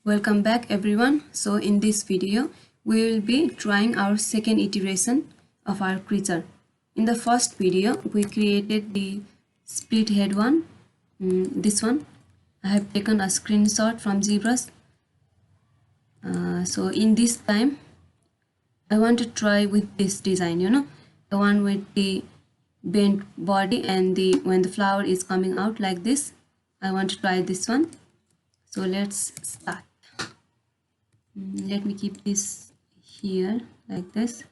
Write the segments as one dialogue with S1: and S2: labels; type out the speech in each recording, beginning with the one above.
S1: Welcome back everyone. So in this video we will be trying our second iteration of our creature. In the first video we created the split head one, this one. I have taken a screenshot from ZBrush. So in this time I want to try with this design, the one with the bent body and the when the flower is coming out like this. I want to try this one. So let's start. Let me keep this here like this.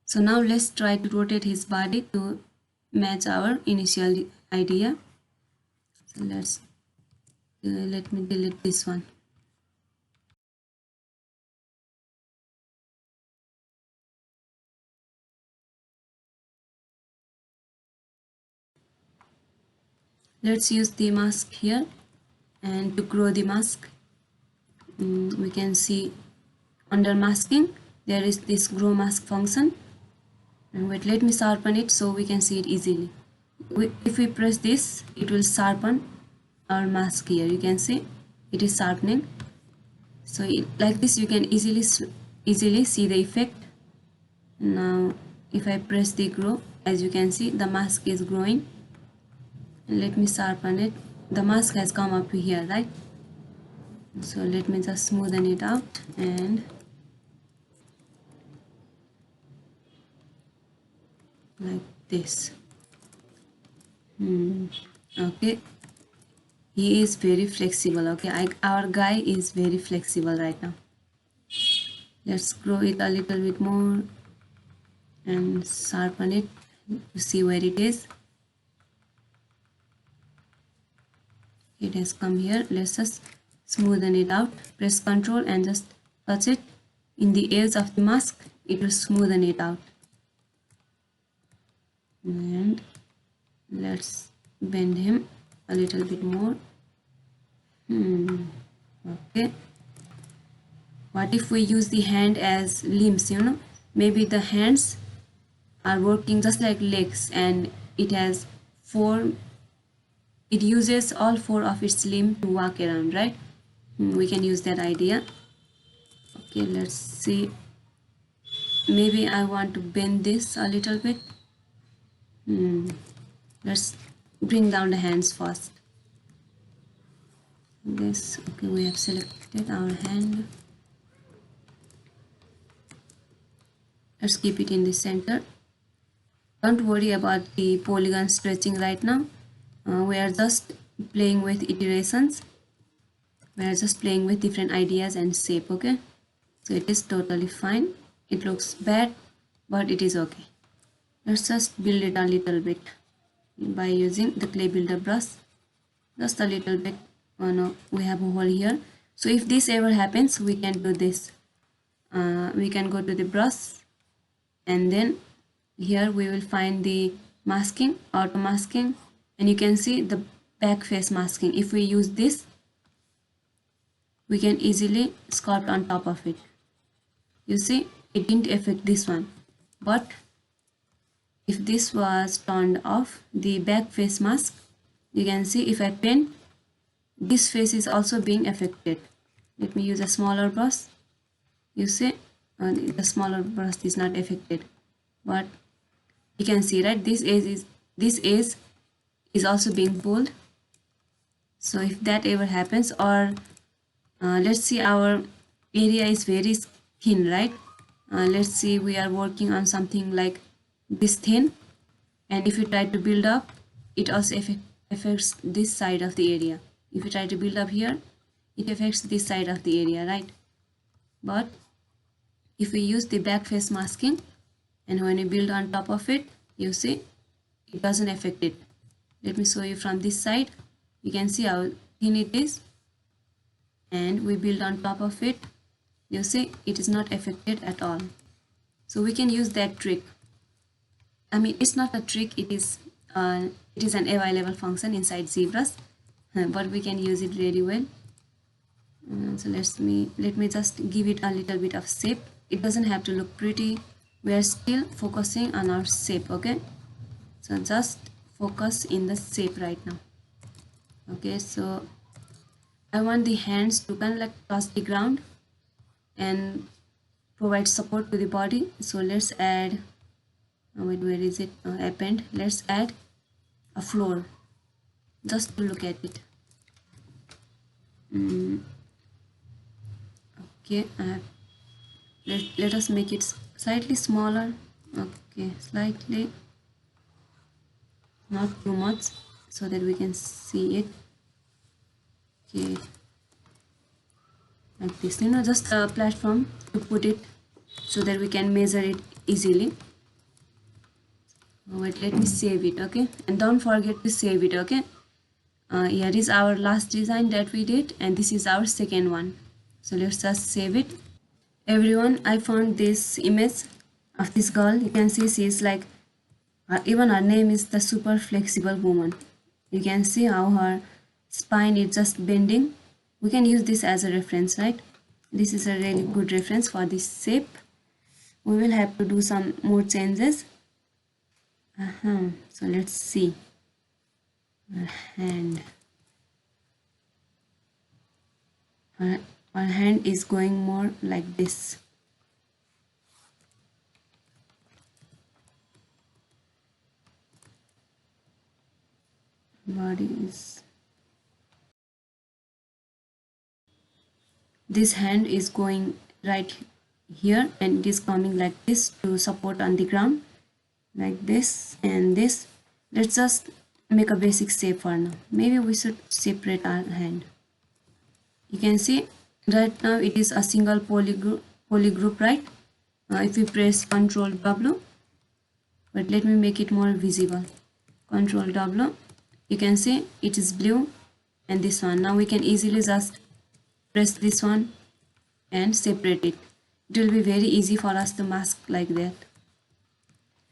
S1: So now let's try to rotate his body to match our initial idea. So let me delete this one. Let's use the mask here, and to grow the mask we can see under masking there is this grow mask function. And wait, let me sharpen it so we can see it easily. If we press this, it will sharpen our mask here. You can see it is sharpening. So like this you can easily see the effect. Now if I press the grow, as you can see the mask is growing. And let me sharpen it. The mask has come up here, right? So let me just smoothen it out and like this. Okay, he is very flexible. Okay, our guy is very flexible right now. Let's grow it a little bit more and sharpen it to see where it is. It has come here. Let's just smoothen it out. Press Ctrl and just touch it in the edge of the mask. It will smoothen it out. And let's bend him a little bit more. Okay, what if we use the hand as limbs? Maybe the hands are working just like legs, and it uses all four of its limbs to walk around, right? We can use that idea. Okay, let's see. Maybe I want to bend this a little bit. Let's bring down the hands first. This, okay, we have selected our hand. Let's keep it in the center. Don't worry about the polygon stretching right now. We are just playing with iterations. We are just playing with different ideas and shape. Okay, so it is totally fine. It looks bad, but it is okay. Let's just build it a little bit by using the clay builder brush. Just a little bit. Oh no, we have a hole here. So if this ever happens, we can do this. We can go to the brush, and then here we will find the masking, auto masking, and you can see the back face masking. If we use this, we can easily sculpt on top of it. You see, it didn't affect this one, but if this was turned off, the back face mask, you can see if I paint, this face is also being affected. Let me use a smaller brush. You see, the smaller brush is not affected, but you can see, right, this edge is also being pulled. So if that ever happens, or let's see, our area is very thin, right? Let's see, we are working on something like this thin, and if you try to build up, it also affects this side of the area. If you try to build up here, it affects this side of the area, right? But if we use the back face masking, and when you build on top of it, you see it doesn't affect it. Let me show you from this side. You can see how thin it is, and we build on top of it. You see it is not affected at all. So we can use that trick. I mean, it's not a trick, it is an available function inside ZBrush, but we can use it really well. So let me just give it a little bit of shape. It doesn't have to look pretty. We are still focusing on our shape. Okay, so just focus in the shape right now. Okay, so I want the hands to kind of like touch the ground and provide support to the body. So let's add, wait, where is it? Append. Let's add a floor just to look at it. Okay, let us make it slightly smaller. Okay, slightly, not too much, so that we can see it. Okay, like this, just a platform to put it so that we can measure it easily. Wait, let me save it. Okay, and don't forget to save it. Okay, here is our last design that we did, and this is our second one. So let's just save it. Everyone, I found this image of this girl. You can see she is like, even her name is the super flexible woman. You can see how her spine is just bending. We can use this as a reference, right? This is a really good reference for this shape. We will have to do some more changes. So let's see her hand. Her hand is going more like this. Body is, this hand is going right here and it is coming like this to support on the ground, like this and this. Let's just make a basic shape for now. Maybe we should separate our hand. You can see right now it is a single polygroup, right? If we press Ctrl W, but let me make it more visible. Ctrl W, you can see it is blue, and this one. Now we can easily just press this one and separate it. It will be very easy for us to mask like that.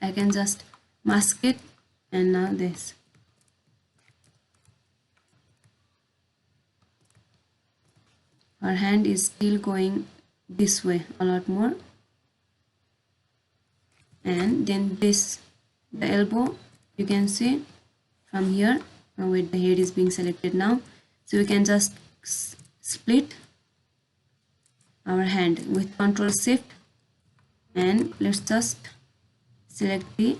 S1: I can just mask it, and now this. Our hand is still going this way a lot more. And then this, the elbow, you can see from here. Wait, the head is being selected now. So we can just split our hand with Ctrl Shift, and let's just select the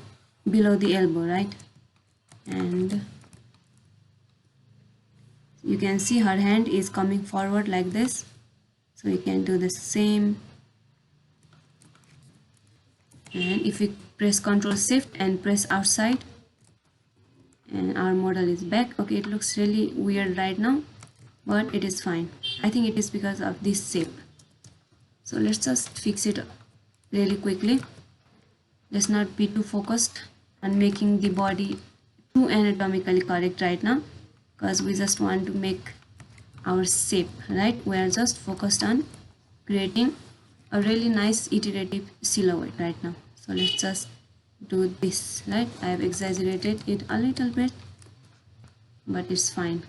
S1: below the elbow, right? And you can see her hand is coming forward like this. So you can do the same. And if we press Ctrl Shift and press outside, and our model is back. Okay, it looks really weird right now, but it is fine. I think it is because of this shape. So let's just fix it really quickly. Let's not be too focused on making the body too anatomically correct right now, because we just want to make our shape, right? We are just focused on creating a really nice iterative silhouette right now. So let's just do this, right? I have exaggerated it a little bit, but it's fine.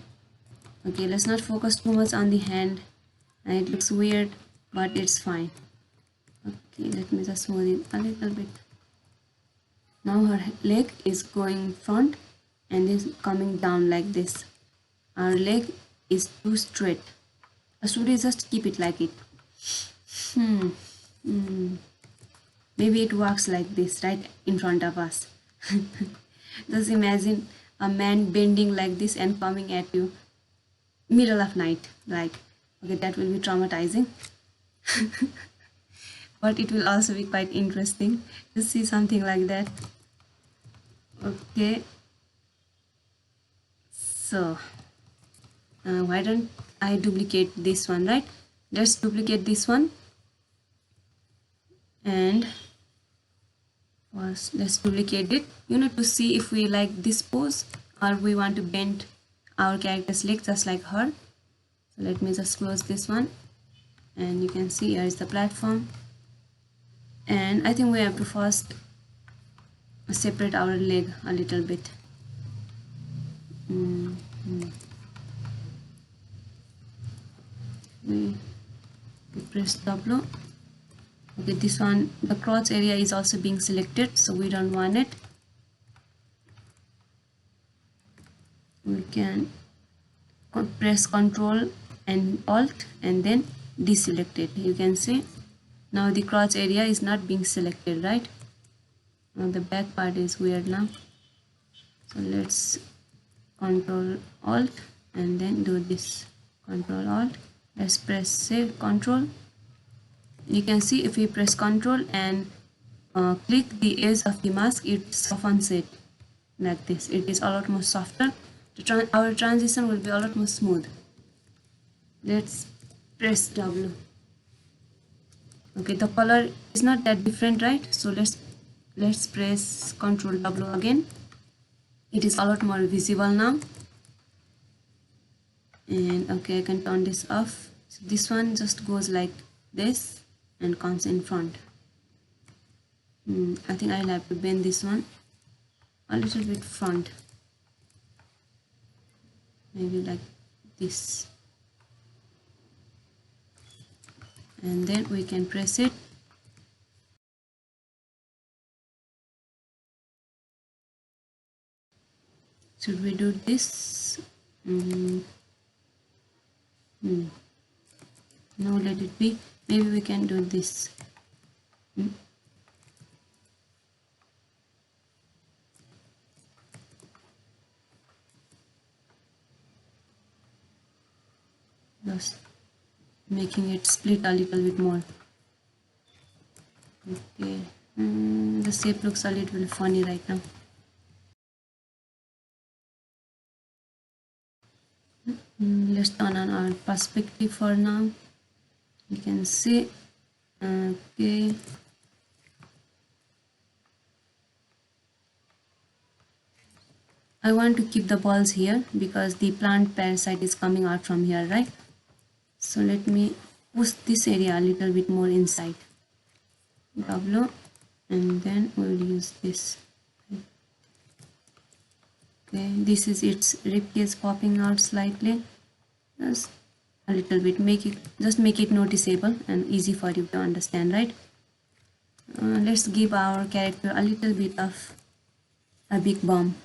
S1: Okay, let's not focus too much on the hand, and it looks weird, but it's fine. Okay, let me just smooth it a little bit. Now her leg is going front and is coming down like this. Our leg is too straight. Should we just keep it like it? Maybe it works like this right in front of us. Just imagine a man bending like this and coming at you middle of night. Like, okay, that will be traumatizing. But it will also be quite interesting to see something like that. Okay, so why don't I duplicate this one, right? Let's duplicate this one, and first let's duplicate it, to see if we like this pose or we want to bend our character's leg just like her. So let me just close this one, and you can see here is the platform. And I think we have to first separate our leg a little bit. We press W. Okay, this one, the crotch area is also being selected, so we don't want it. We can press Ctrl and Alt and then deselect it. You can see now the crotch area is not being selected, right? Now the back part is weird now. So let's Control Alt and then do this. Control Alt. Let's press save Control. You can see if we press Control and click the edge of the mask, it softens it like this. It is a lot more softer. Our transition will be a lot more smooth. Let's press W. Okay, the color is not that different, right? So let's press Control W again. It is a lot more visible now. And okay, I can turn this off. So this one just goes like this and comes in front. I think I'll have to bend this one a little bit front, maybe like this, and then we can press it. Should we do this? No, let it be. Maybe we can do this. Just making it split a little bit more. Okay, the shape looks a little funny right now. Let's turn on our perspective for now. You can see. Okay. I want to keep the balls here because the plant parasite is coming out from here, right? So let me push this area a little bit more inside. W, and then we'll use this. Okay, this is its ribcage popping out slightly. Just a little bit. Make it noticeable and easy for you to understand, right? Let's give our character a little bit of a big bump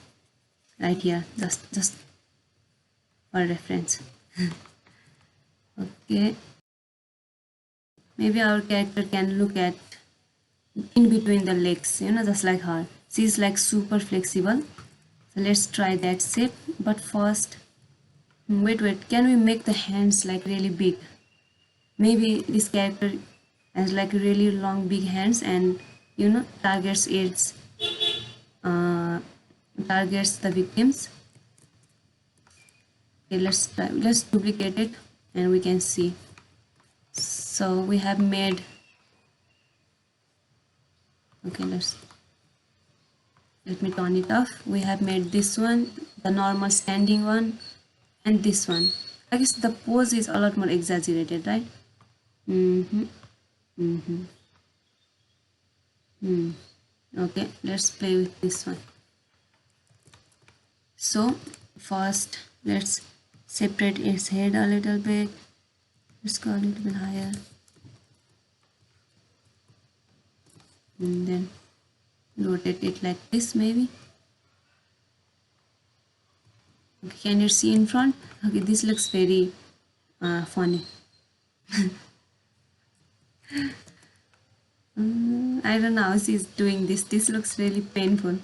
S1: right here, just for reference. Okay, maybe our character can look at in between the legs, just like her. She's like super flexible. So let's try that shape. But first, wait, can we make the hands like really big? Maybe this character has like really long big hands and targets targets the victims. Okay, let's try. Let's duplicate it and we can see. So we have made, okay, let me turn it off. We have made this one, the normal standing one, and this one. I guess the pose is a lot more exaggerated, right? Okay, let's play with this one. So first let's separate its head a little bit. Let's go a little bit higher. And then rotate it like this maybe. Okay, can you see in front? Okay, this looks very funny. I don't know how she's doing this. This looks really painful.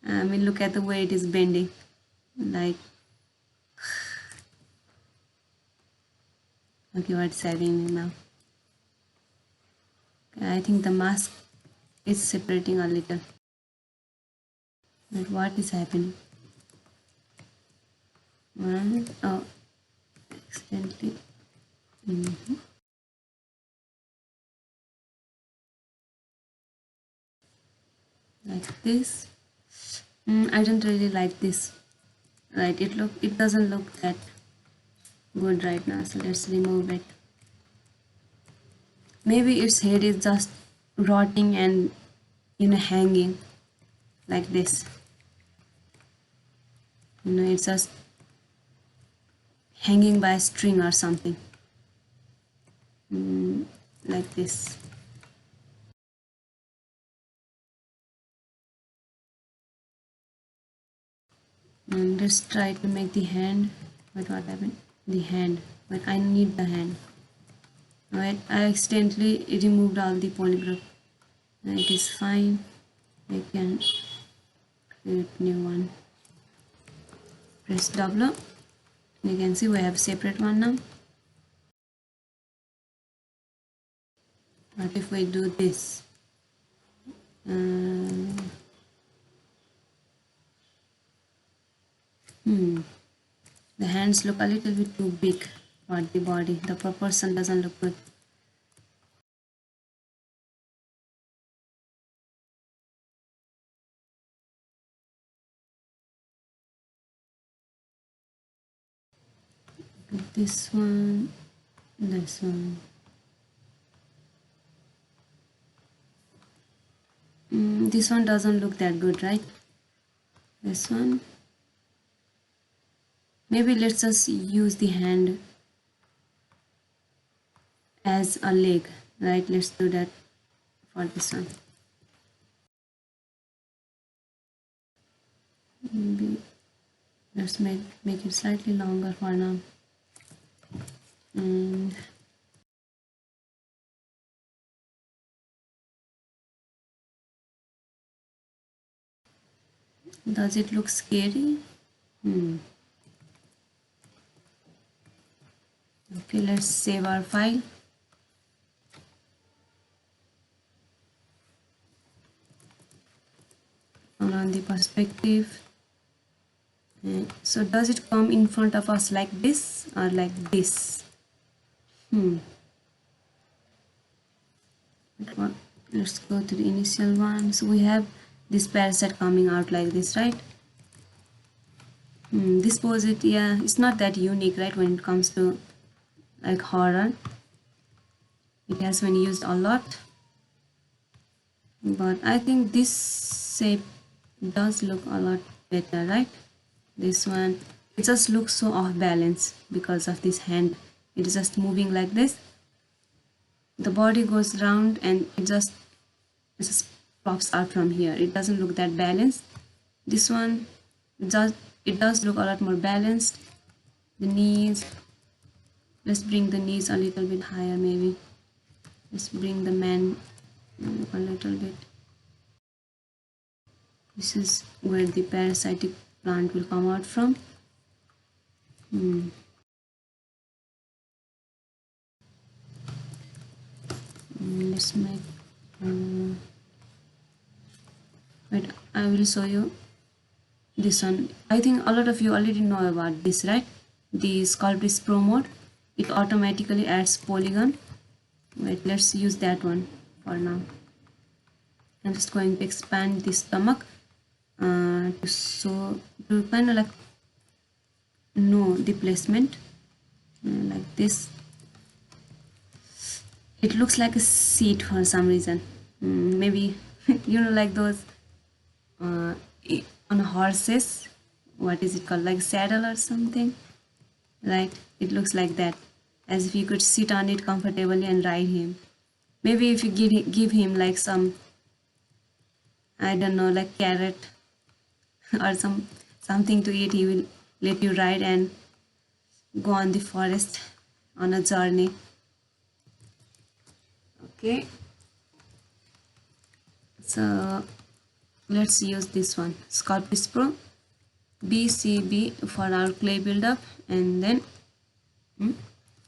S1: I mean, look at the way it is bending. Like, okay, what's happening now? I think the mask is separating a little. But what is happening? Oh, accidentally. Like this. I don't really like this. Right, it doesn't look that good right now. So let's remove it. Maybe its head is just rotting and hanging like this. It's just hanging by a string or something. Like this. And let's try to make the hand. But what happened? The hand. but I need the hand. Alright, I accidentally removed all the polygraph. It is fine. I can create new one. Press W. You can see we have separate one now. What if we do this? The hands look a little bit too big for the body. The proportion doesn't look good. This one, this one. This one doesn't look that good, right? This one. Maybe let's just use the hand as a leg, right? Let's do that for this one. Maybe let's make it slightly longer for now. And does it look scary? Okay, let's save our file. And on the perspective. So does it come in front of us like this or like this? Let's go to the initial one. So we have this parasite coming out like this, right? This pose, it's not that unique, right? When it comes to like horror, it has been used a lot, but I think this shape does look a lot better, right? This one, it just looks so off balance because of this hand. It is just moving like this. The body goes round and it just pops out from here. It doesn't look that balanced. This one, it does look a lot more balanced. The knees, let's bring the knees a little bit higher maybe. Let's bring the man a little bit. This is where the parasitic plant will come out from. Let's make wait, I will show you this one. I think a lot of you already know about this, right? The Sculptris Pro mode, it automatically adds polygon. Wait, let's use that one for now. I'm just going to expand the stomach to kind of like know the placement like this. It looks like a seat for some reason. Maybe you know, like those on horses, what is it called, like saddle or something, right? It looks like that, as if you could sit on it comfortably and ride him. Maybe if you give him like some, I don't know, like carrot or something to eat, he will let you ride and go on the forest on a journey. Okay, so let's use this one, Sculptris Pro BCB, for our clay buildup. And then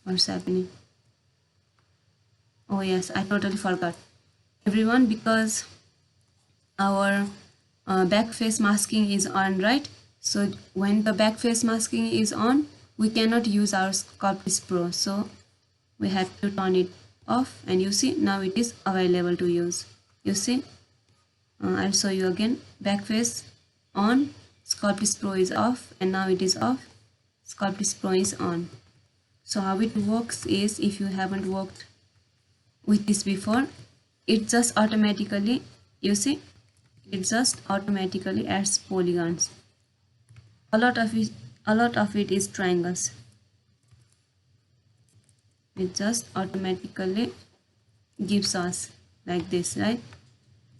S1: what's happening? Oh yes, I totally forgot everyone, because our back face masking is on, right? So when the back face masking is on, we cannot use our Sculptris Pro, so we have to turn it off. And you see, now it is available to use. You see, I'll show you again. Back face on, Sculptris Pro is off, and now it is off, Sculptris Pro is on. So how it works is, if you haven't worked with this before, it just automatically, you see, it just automatically adds polygons. A lot of it is triangles. It just automatically gives us like this, right?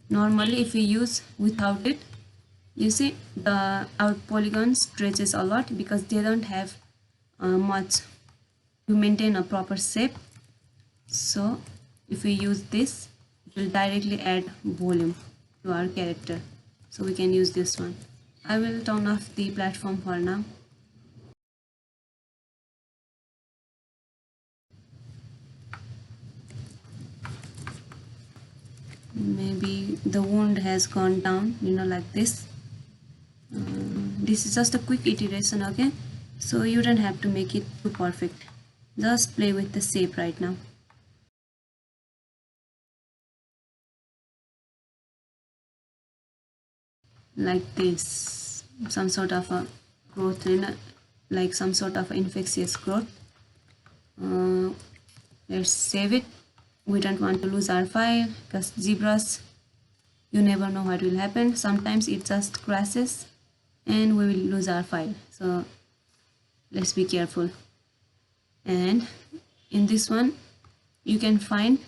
S1: Normally if we use without it, you see, our polygon stretches a lot because they don't have much to maintain a proper shape. So if we use this, it will directly add volume to our character. So we can use this one. I will turn off the platform for now. Maybe the wound has gone down, like this. This is just a quick iteration, okay? So you don't have to make it too perfect. Just play with the shape right now. Like this, some sort of a growth, like some sort of infectious growth. Uh, let's save it. We don't want to lose our file because ZBrush, you never know what will happen. Sometimes it just crashes and we will lose our file. So let's be careful. And in this one, you can find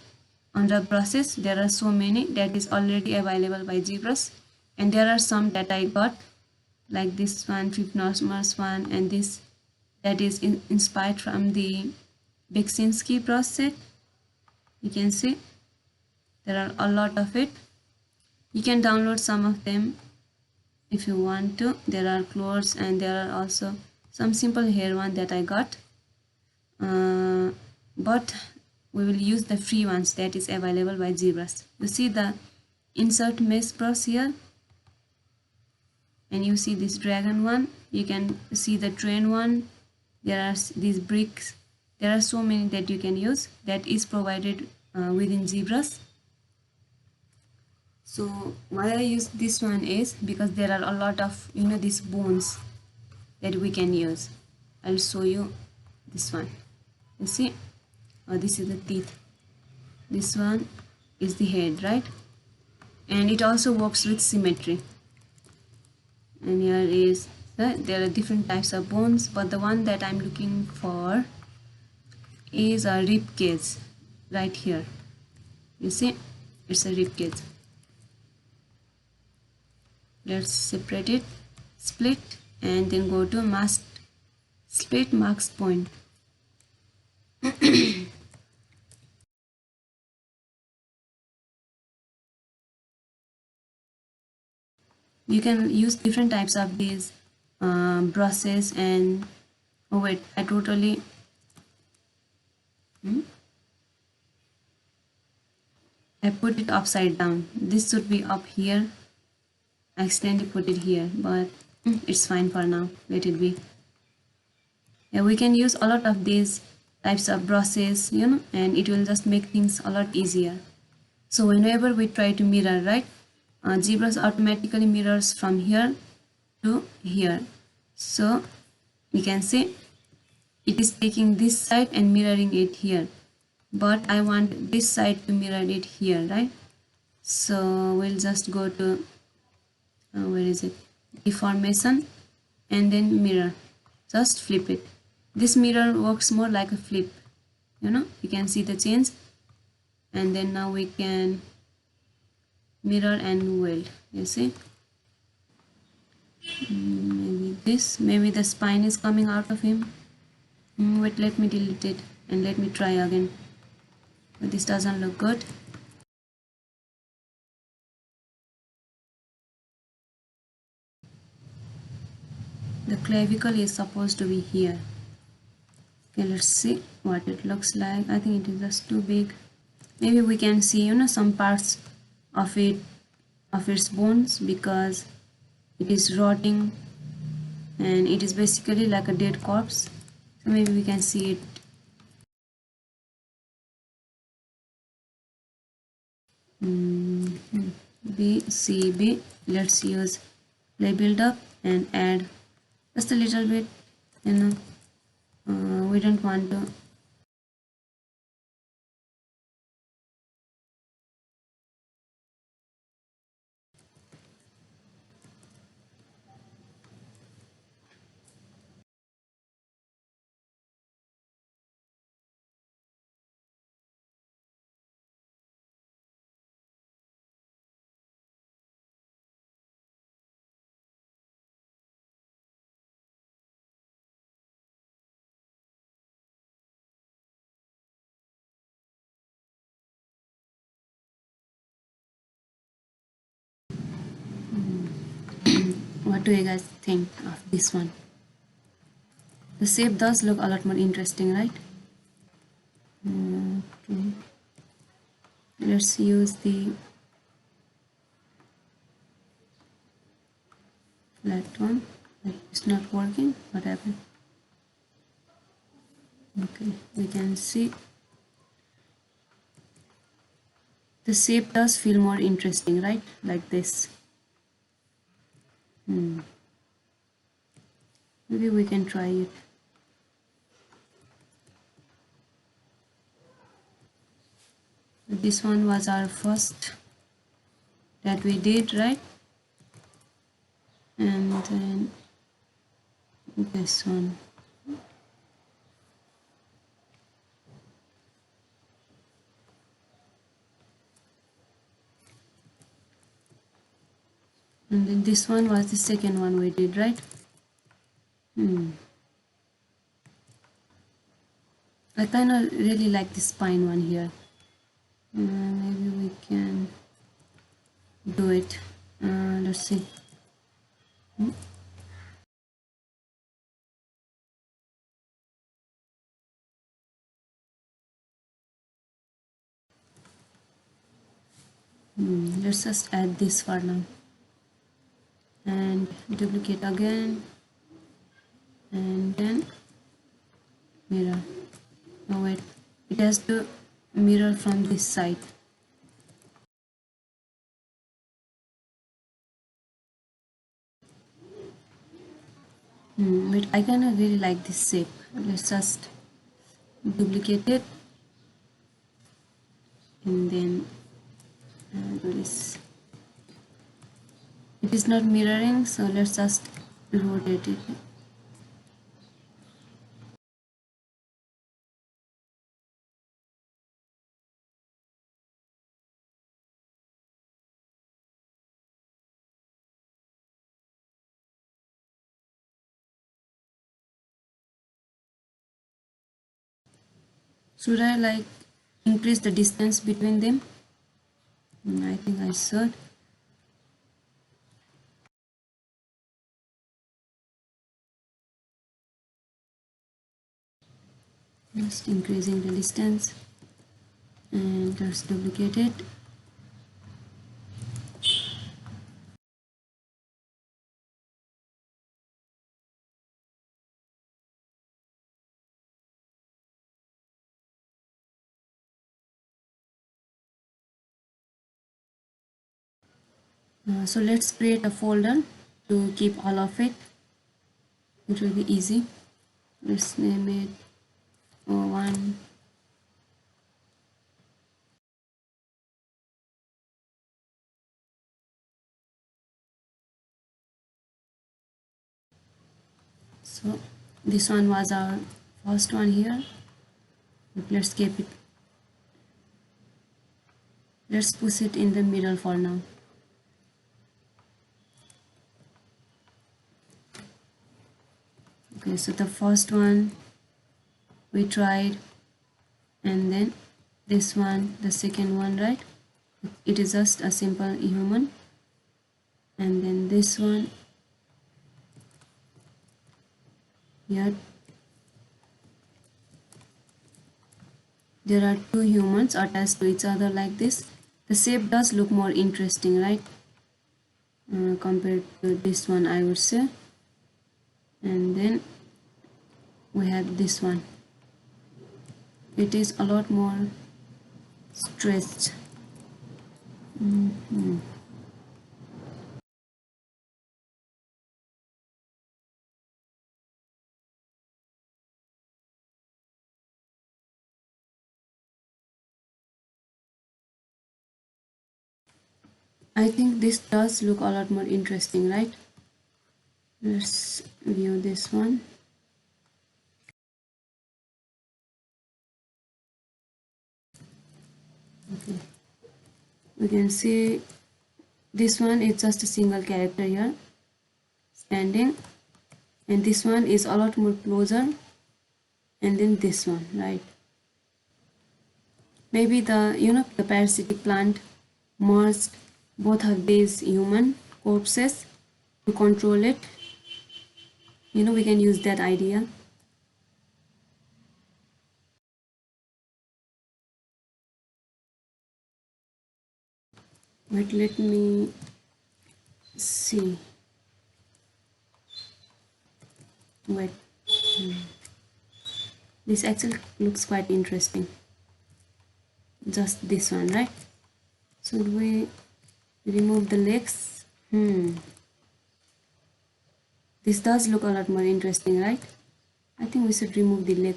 S1: under brushes, there are so many that is already available by ZBrush, and there are some that I got, like this one, Tripnosmers one, and this that is inspired from the Beksinski brush set. You can see there are a lot of it. You can download some of them if you want to. There are clothes and there are also some simple hair one that I got. But we will use the free ones that is available by ZBrush. You see the insert mesh brush here, and you see this dragon one. You can see the train one. There are these bricks. There are so many that you can use that is provided within ZBrush. So why I use this one is because there are a lot of these bones that we can use. I'll show you this one. You see, this is the teeth. This one is the head, right? And it also works with symmetry. And here is there are different types of bones, but the one that I'm looking for is a rib cage right here. You see, it's a rib cage. Let's separate it, split, and then go to mask, split mask point. You can use different types of these brushes, and oh wait, I totally I put it upside down. This should be up here. I accidentally put it here, but it's fine for now. Let it be. Yeah, we can use a lot of these types of brushes, and it will just make things a lot easier. So whenever we try to mirror, right, ZBrush automatically mirrors from here to here. So you can see it is taking this side and mirroring it here, but I want this side to mirror it here, right? So we'll just go to where is it, deformation, and then mirror. Just flip it. This mirror works more like a flip, you can see the change. And then now we can mirror and weld. You see, maybe this, maybe the spine is coming out of him. Wait, let me delete it and let me try again. But this doesn't look good. The clavicle is supposed to be here. Okay, let's see what it looks like. I think it is just too big. Maybe we can see some parts of it, of its bones, because it is rotting and it is basically like a dead corpse. So maybe we can see it. B, C, B. Let's use label up and add just a little bit. We don't want to What do you guys think of this one? The shape does look a lot more interesting, right? Okay. Let's use the flat one. It's not working. What happened? Okay, we can see the shape does feel more interesting, right? Like this. Maybe we can try it. This one was our first that we did, right? And then this one. And then this one was the second one we did, right? I kind of really like the spine one here. Maybe we can do it. Let's see. Let's just add this for now. And duplicate again. And then mirror. Oh wait, it has to mirror from this side. But I kind of really like this shape. Let's just duplicate it and then do this. It is not mirroring, so let's just rotate it. Should I like increase the distance between them? I think I should. Just increasing the distance and let's duplicate it. So let's create a folder to keep all of it. It will be easy. Let's name it O1. So this one was our first one here. But let's keep it. Let's push it in the middle for now. Okay, so the first one we tried, and then this one, the second one, right? It is just a simple human, and then this one here. There are two humans attached to each other like this. The shape does look more interesting, right? Compared to this one, I would say. And then we have this one. It is a lot more stretched. I think this does look a lot more interesting, right? Let's view this one. Okay. We can see this one is just a single character here standing, and this one is a lot more closer, and then this one, right? Maybe the parasitic plant merged both of these human corpses to control it. We can use that idea. But let me see. Wait. This actually looks quite interesting. Just this one, right? Should we remove the legs? This does look a lot more interesting, right? I think we should remove the leg.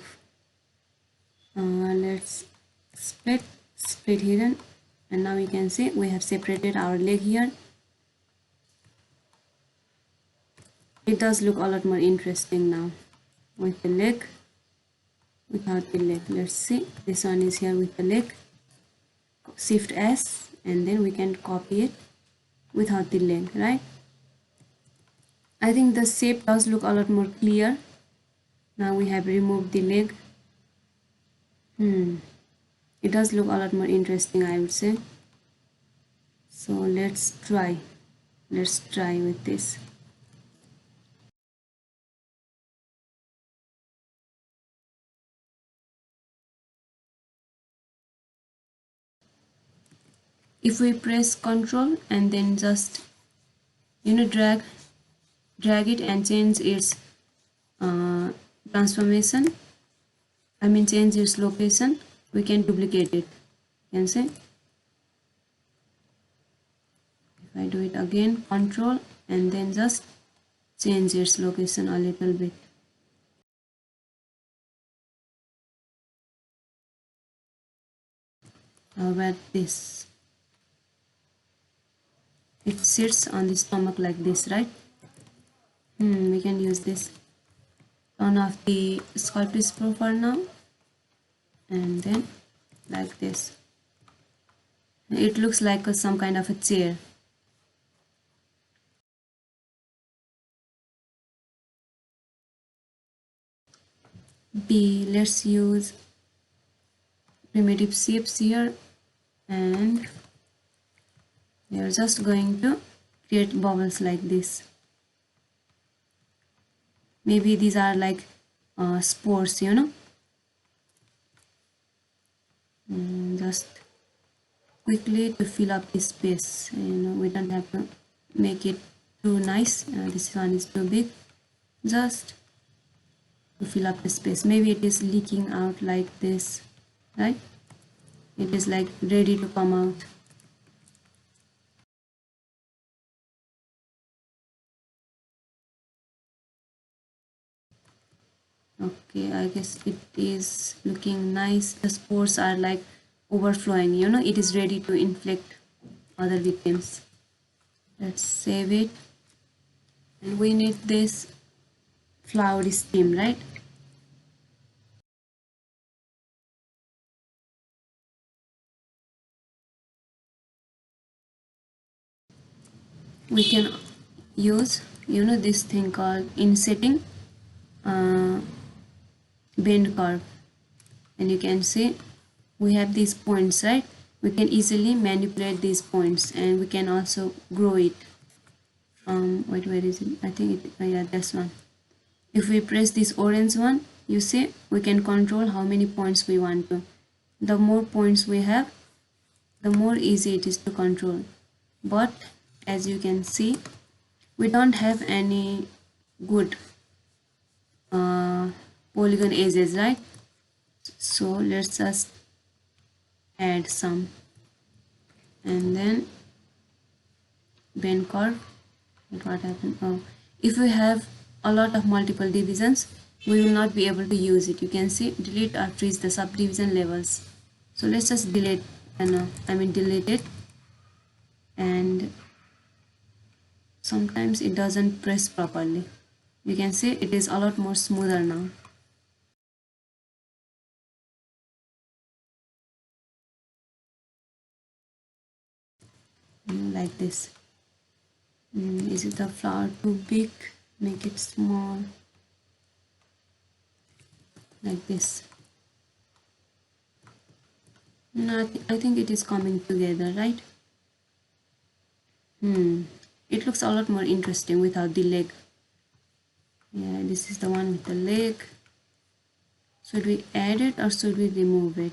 S1: Let's split hidden, and now you can see we have separated our leg here. It does look a lot more interesting now with the leg, without the leg. Let's see, this one is here with the leg. Shift S, and then we can copy it without the leg, right? I think the shape does look a lot more clear. Now we have removed the leg. It does look a lot more interesting, I would say. So let's try with this. If we press Ctrl and then just drag it and change its transformation, change its location, we can duplicate it. You can see, if I do it again, Ctrl and then just change its location a little bit. How about this? It sits on the stomach like this, right? We can use this. Turn off the Sculptris Pro for now, and then like this. It looks like some kind of a chair. B, let's use primitive shapes here, and we are just going to create bubbles like this. Maybe these are like spores, just quickly to fill up this space. We don't have to make it too nice. This one is too big. Just to fill up the space. Maybe it is leaking out like this, right? It is like ready to come out. Okay, I guess it is looking nice. The spores are like overflowing, it is ready to infect other victims. Let's save it. And we need this flowery stem, right? We can use this thing called insetting bend curve, and you can see we have these points, right? We can easily manipulate these points, and we can also grow it. Wait, where is it? I think yeah, this one. If we press this orange one, you see we can control how many points we want to. The more points we have, the more easy it is to control. But as you can see, we don't have any good polygon edges, right? So let's just add some, and then bend curve. What happened? Oh, if we have a lot of multiple divisions, we will not be able to use it. You can see delete or freeze the subdivision levels. So let's just delete delete it. And sometimes it doesn't press properly. You can see it is a lot more smoother now. Like this. Is it the flower too big? Make it small. Like this. No, I think it is coming together, right? it looks a lot more interesting without the leg. Yeah, this is the one with the leg. Should we add it or should we remove it?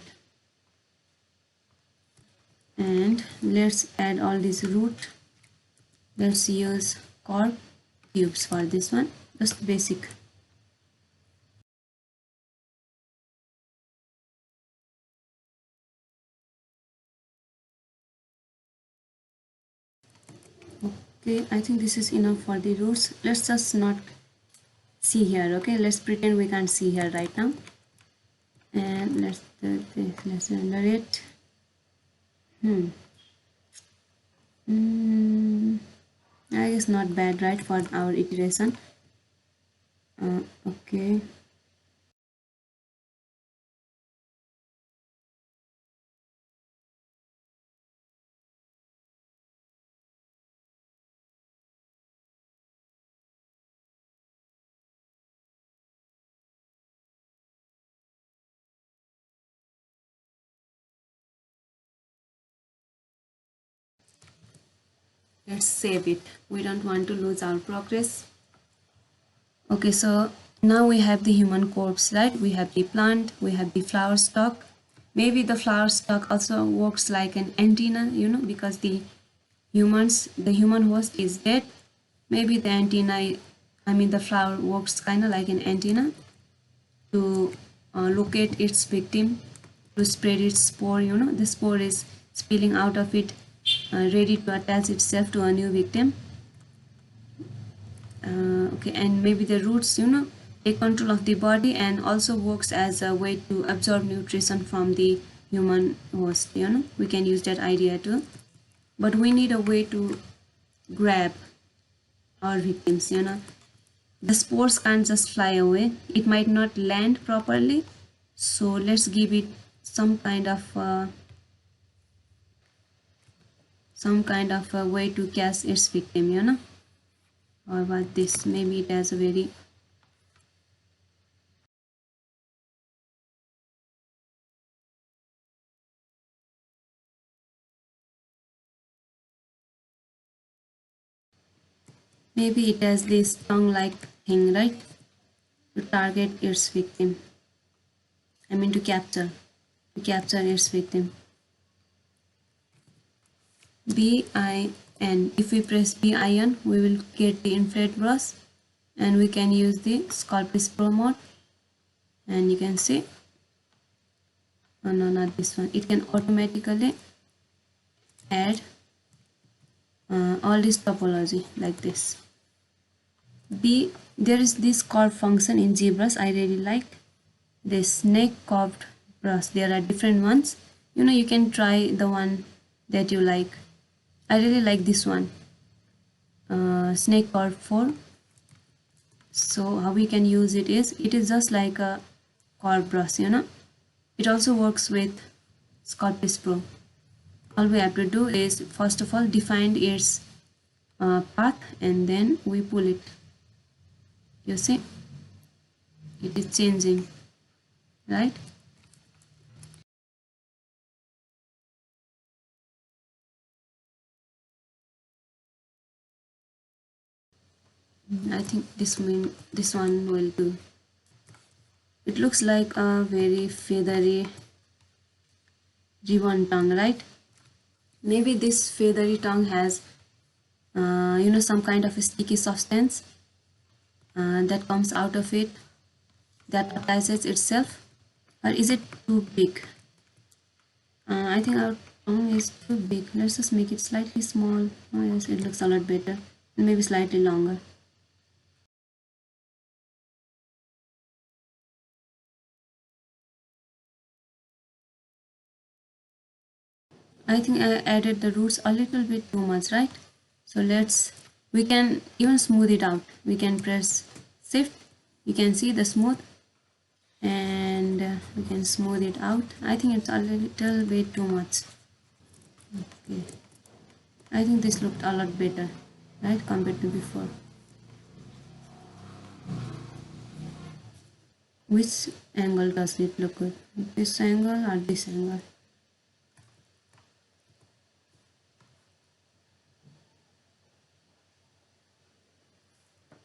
S1: And let's add all these root. Let's use cork cubes for this one, just basic. Okay, I think this is enough for the roots. Let's just not see here. Okay, let's pretend we can't see here right now, and let's do this. Let's render it. Hmm. I guess not bad, right, for our iteration. Okay. Let's save it. We don't want to lose our progress. Okay, so now we have the human corpse, right? We have the plant, we have the flower stalk. Maybe the flower stalk also works like an antenna, because the human host is dead. Maybe the antenna, I mean the flower works kind of like an antenna to locate its victim, to spread its spore. The spore is spilling out of it, ready to attach itself to a new victim. Okay, and maybe the roots, take control of the body and also works as a way to absorb nutrition from the human host. We can use that idea too, but we need a way to grab our victims. The spores can't just fly away, it might not land properly, so let's give it some kind of a way to catch its victim. How about this? Maybe it has a very maybe it has this tongue-like thing, right? To target its victim. I mean to capture its victim. BIN. If we press BIN, we will get the infrared brush, and we can use the Sculptus Pro mode. And you can see, oh no, not this one. It can automatically add all this topology like this. There is this curve function in ZBrush I really like. This snake curved brush. There are different ones. You can try the one that you like. I really like this one. Snake curve 4. So how we can use it is just like a curve brush. It also works with Sculptus Pro. All we have to do is first of all define its path, and then we pull it. You see, it is changing, right? I think this one will do. It looks like a very feathery ribbon tongue, right? Maybe this feathery tongue has some kind of a sticky substance that comes out of it, that attaches itself. Or is it too big? I think our tongue is too big. Let's just make it slightly small. Oh yes, it looks a lot better. And maybe slightly longer. I think I added the roots a little bit too much, right? So we can even smooth it out. We can press shift. You can see the smooth, and we can smooth it out. I think it's a little bit too much. Okay. I think this looked a lot better, right, compared to before. Which angle does it look good? This angle or this angle?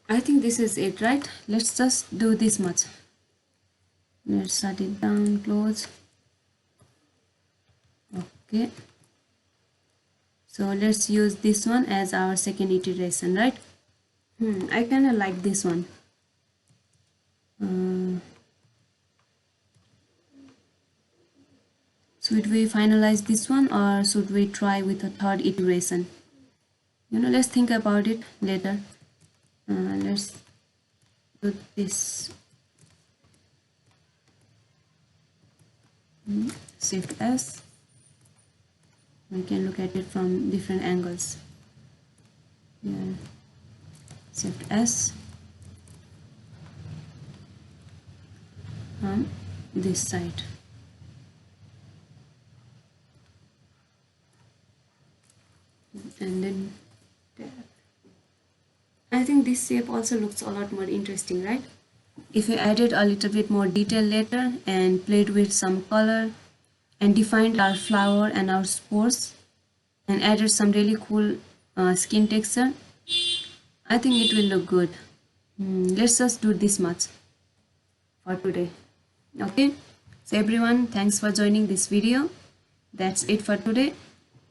S1: I think this is it, right? Let's just do this much. Let's shut it down, close. Okay, so let's use this one as our second iteration, right? I kind of like this one. Should we finalize this one or should we try with a third iteration? Let's think about it later. Let's do this. Shift S. We can look at it from different angles. Yeah. Shift S. From this side. And then I think this shape also looks a lot more interesting, right? If we added a little bit more detail later and played with some color and defined our flower and our spores and added some really cool skin texture, I think it will look good. Let's just do this much for today. Okay, so everyone, thanks for joining this video. That's it for today.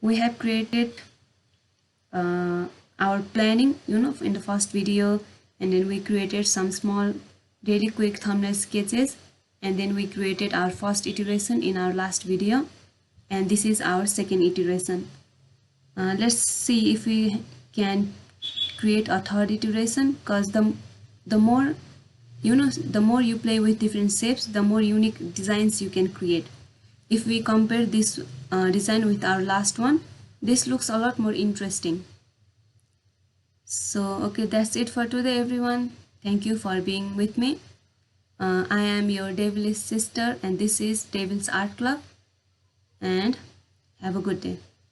S1: We have created our planning, in the first video, and then we created some small really quick thumbnail sketches, and then we created our first iteration in our last video, and this is our second iteration. Let's see if we can create a third iteration, because the more the more you play with different shapes, the more unique designs you can create. If we compare this design with our last one, this looks a lot more interesting. So okay, that's it for today, everyone. Thank you for being with me. I am your devilish sister, and this is Devil's Art Club, and have a good day.